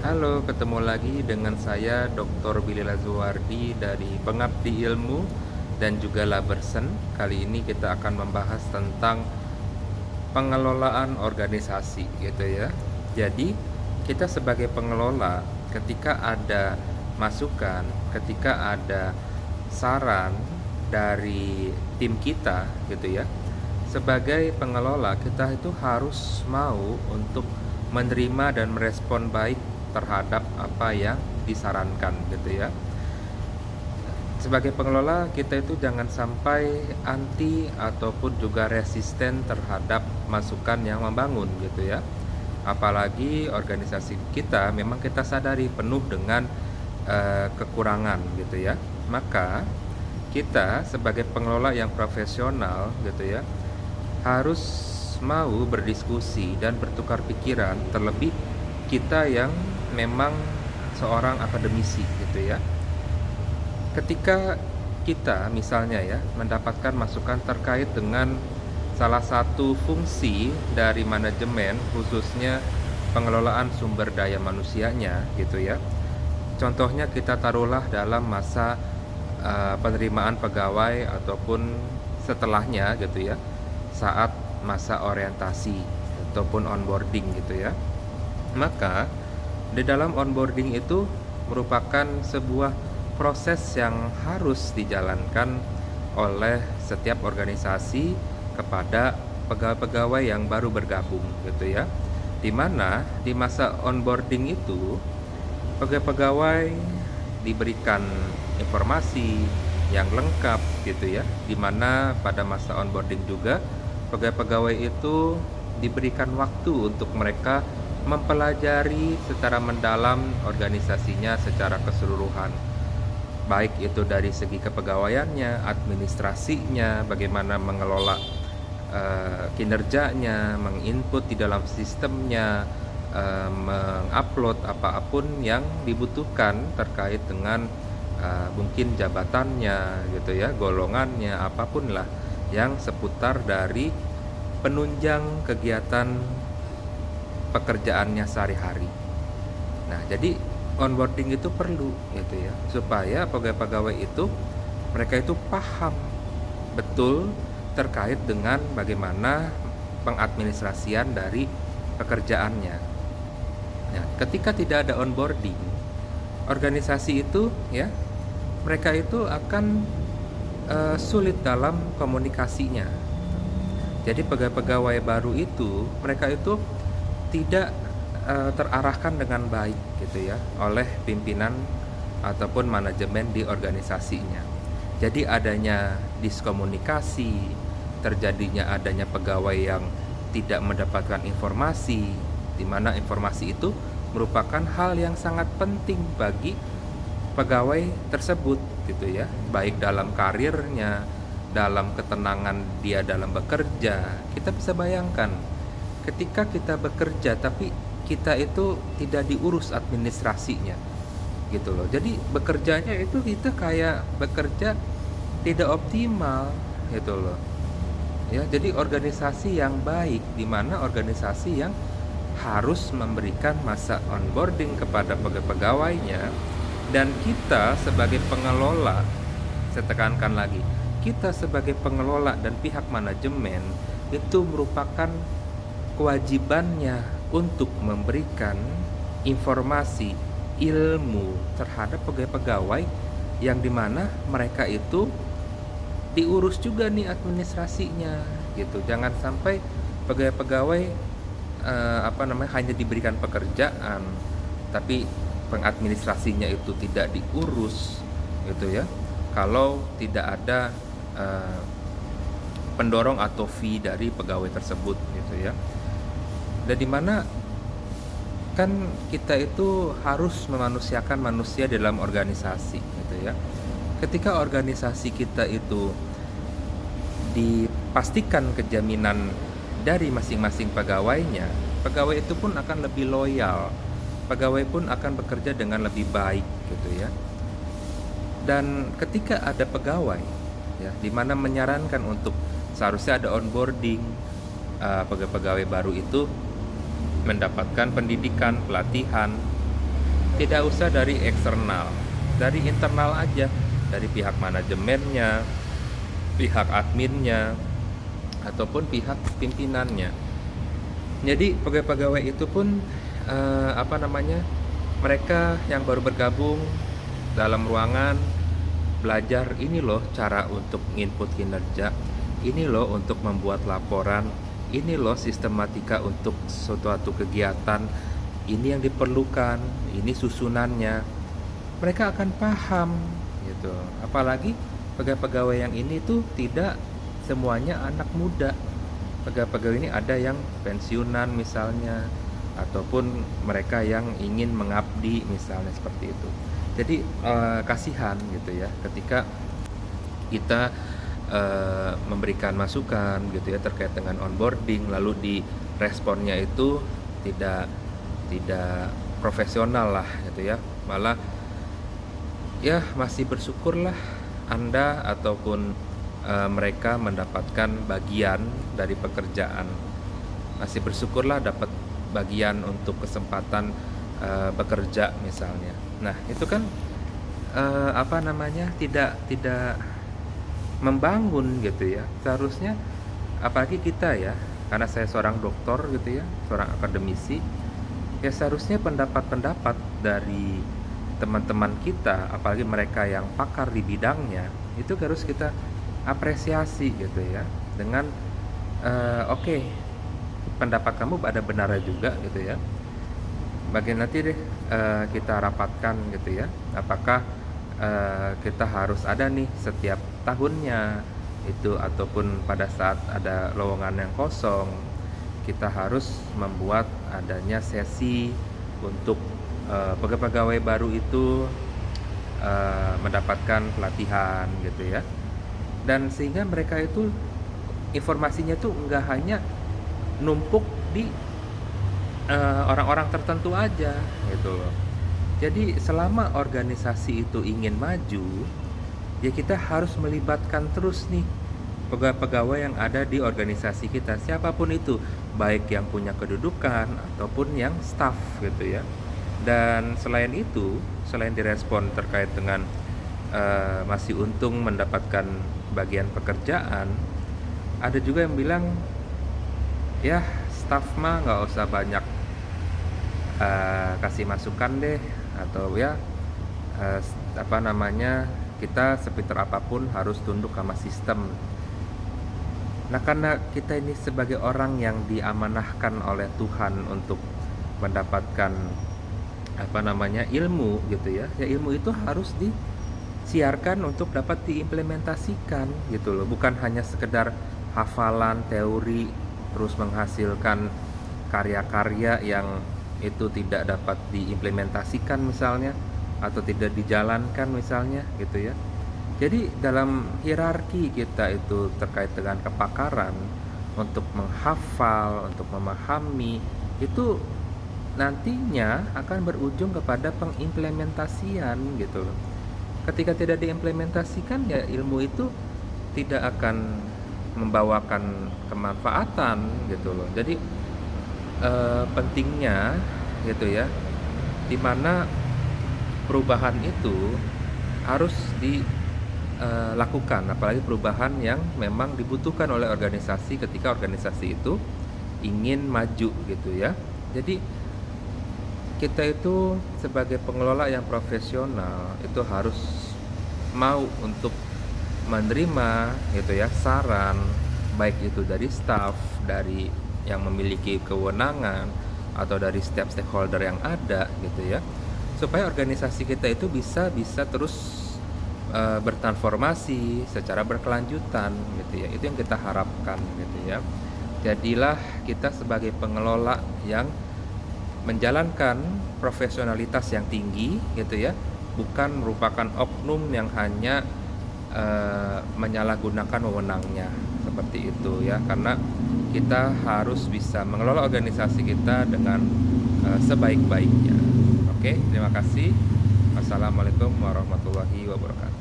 Halo, ketemu lagi dengan saya Dr. Billy Lazuardi dari Pengabdi Ilmu dan juga Labersen. Kali ini kita akan membahas tentang pengelolaan organisasi gitu ya. Jadi, kita sebagai pengelola ketika ada masukan, ketika ada saran dari tim kita gitu ya. Sebagai pengelola, kita itu harus mau untuk menerima dan merespon baik terhadap apa yang disarankan gitu ya. Sebagai pengelola, kita itu jangan sampai anti ataupun juga resisten terhadap masukan yang membangun gitu ya. Apalagi organisasi kita memang kita sadari penuh dengan kekurangan gitu ya. Maka kita sebagai pengelola yang profesional gitu ya harus mau berdiskusi dan bertukar pikiran, terlebih kita yang memang seorang akademisi gitu ya. Ketika kita misalnya ya mendapatkan masukan terkait dengan salah satu fungsi dari manajemen, khususnya pengelolaan sumber daya manusianya gitu ya. Contohnya kita taruhlah dalam masa penerimaan pegawai ataupun setelahnya gitu ya, saat masa orientasi ataupun onboarding gitu ya. Maka di dalam onboarding itu merupakan sebuah proses yang harus dijalankan oleh setiap organisasi kepada pegawai-pegawai yang baru bergabung gitu ya. Dimana di masa onboarding itu pegawai-pegawai diberikan informasi yang lengkap gitu ya, dimana pada masa onboarding juga pegawai-pegawai itu diberikan waktu untuk mereka mempelajari secara mendalam organisasinya secara keseluruhan, baik itu dari segi kepegawaiannya, administrasinya, bagaimana mengelola kinerjanya, menginput di dalam sistemnya, mengupload apapun yang dibutuhkan terkait dengan mungkin jabatannya gitu ya, golongannya, apapun lah yang seputar dari penunjang kegiatan pekerjaannya sehari-hari. Nah, jadi onboarding itu perlu gitu ya, supaya pegawai-pegawai itu mereka itu paham betul terkait dengan bagaimana pengadministrasian dari pekerjaannya. Nah, ketika tidak ada onboarding, organisasi itu ya mereka itu akan sulit dalam komunikasinya. Jadi pegawai-pegawai baru itu mereka itu tidak terarahkan dengan baik gitu ya oleh pimpinan ataupun manajemen di organisasinya. Jadi adanya diskomunikasi, terjadinya adanya pegawai yang tidak mendapatkan informasi, di mana informasi itu merupakan hal yang sangat penting bagi pegawai tersebut gitu ya, baik dalam karirnya, dalam ketenangan dia dalam bekerja. Kita bisa bayangkan ketika kita bekerja tapi kita itu tidak diurus administrasinya gitu loh. Jadi bekerjanya itu kita kayak bekerja tidak optimal gitu loh. Ya, jadi organisasi yang baik di mana organisasi yang harus memberikan masa onboarding kepada pegawainya, dan kita sebagai pengelola, saya tekankan lagi, kita sebagai pengelola dan pihak manajemen itu merupakan kewajibannya untuk memberikan informasi, ilmu terhadap pegawai-pegawai yang dimana mereka itu diurus juga nih administrasinya gitu. Jangan sampai pegawai-pegawai hanya diberikan pekerjaan tapi pengadministrasinya itu tidak diurus gitu ya, kalau tidak ada pendorong atau fee dari pegawai tersebut gitu ya. Dan dimana kan kita itu harus memanusiakan manusia dalam organisasi gitu ya. Ketika organisasi kita itu dipastikan kejaminan dari masing-masing pegawainya, pegawai itu pun akan lebih loyal, pegawai pun akan bekerja dengan lebih baik gitu ya. Dan ketika ada pegawai ya di mana menyarankan untuk seharusnya ada onboarding, pegawai-pegawai baru itu mendapatkan pendidikan, pelatihan Tidak usah dari eksternal, dari internal aja, dari pihak manajemennya, pihak adminnya, ataupun pihak pimpinannya. Jadi pegawai-pegawai itu pun mereka yang baru bergabung dalam ruangan belajar, ini loh cara untuk input kinerja, ini loh untuk membuat laporan, ini loh sistematika untuk suatu kegiatan, ini yang diperlukan, ini susunannya. Mereka akan paham gitu. Apalagi pegawai-pegawai yang ini tuh tidak semuanya anak muda. Pegawai-pegawai ini ada yang pensiunan misalnya, ataupun mereka yang ingin mengabdi misalnya, seperti itu. Jadi kasihan gitu ya ketika kita memberikan masukan gitu ya terkait dengan onboarding, lalu di responnya itu tidak profesional lah gitu ya. Malah ya masih bersyukurlah Anda ataupun mereka mendapatkan bagian dari pekerjaan. Masih bersyukurlah dapat bagian untuk kesempatan bekerja misalnya. Nah, itu kan tidak membangun gitu ya. Seharusnya apalagi kita ya, karena saya seorang dokter gitu ya, seorang akademisi, ya seharusnya pendapat-pendapat dari teman-teman kita, apalagi mereka yang pakar di bidangnya, itu harus kita apresiasi gitu ya, dengan oke, pendapat kamu ada benarnya juga gitu ya. Bagian nanti deh kita rapatkan gitu ya, apakah kita harus ada nih setiap tahunnya itu, ataupun pada saat ada lowongan yang kosong kita harus membuat adanya sesi untuk pegawai baru itu mendapatkan pelatihan gitu ya, dan sehingga mereka itu informasinya tuh nggak hanya numpuk di orang-orang tertentu aja gitu loh. Jadi selama organisasi itu ingin maju, ya kita harus melibatkan terus nih pegawai-pegawai yang ada di organisasi kita, siapapun itu, baik yang punya kedudukan ataupun yang staff gitu ya. Dan selain itu, selain direspon terkait dengan masih untung mendapatkan bagian pekerjaan, ada juga yang bilang ya staff mah nggak usah banyak kasih masukan deh, atau ya kita sepintar apapun harus tunduk sama sistem. Nah, karena kita ini sebagai orang yang diamanahkan oleh Tuhan untuk mendapatkan ilmu gitu ya, ya ilmu itu harus disiarkan untuk dapat diimplementasikan gitu loh, bukan hanya sekedar hafalan teori terus menghasilkan karya-karya yang itu tidak dapat diimplementasikan misalnya, atau tidak dijalankan misalnya gitu ya. Jadi dalam hierarki kita itu terkait dengan kepakaran untuk menghafal, untuk memahami, itu nantinya akan berujung kepada pengimplementasian gitu loh. Ketika tidak diimplementasikan, ya ilmu itu tidak akan membawakan kemanfaatan gitu loh. Jadi pentingnya gitu ya, dimana perubahan itu harus dilakukan, apalagi perubahan yang memang dibutuhkan oleh organisasi ketika organisasi itu ingin maju gitu ya. Jadi kita itu sebagai pengelola yang profesional itu harus mau untuk menerima gitu ya saran, baik itu dari staff, dari yang memiliki kewenangan, atau dari setiap stakeholder yang ada gitu ya, supaya organisasi kita itu bisa terus bertransformasi secara berkelanjutan gitu ya. Itu yang kita harapkan gitu ya. Jadilah kita sebagai pengelola yang menjalankan profesionalitas yang tinggi gitu ya, bukan merupakan oknum yang hanya menyalahgunakan wewenangnya seperti itu ya. Karena kita harus bisa mengelola organisasi kita dengan sebaik-baiknya. Oke, terima kasih. Assalamualaikum warahmatullahi wabarakatuh.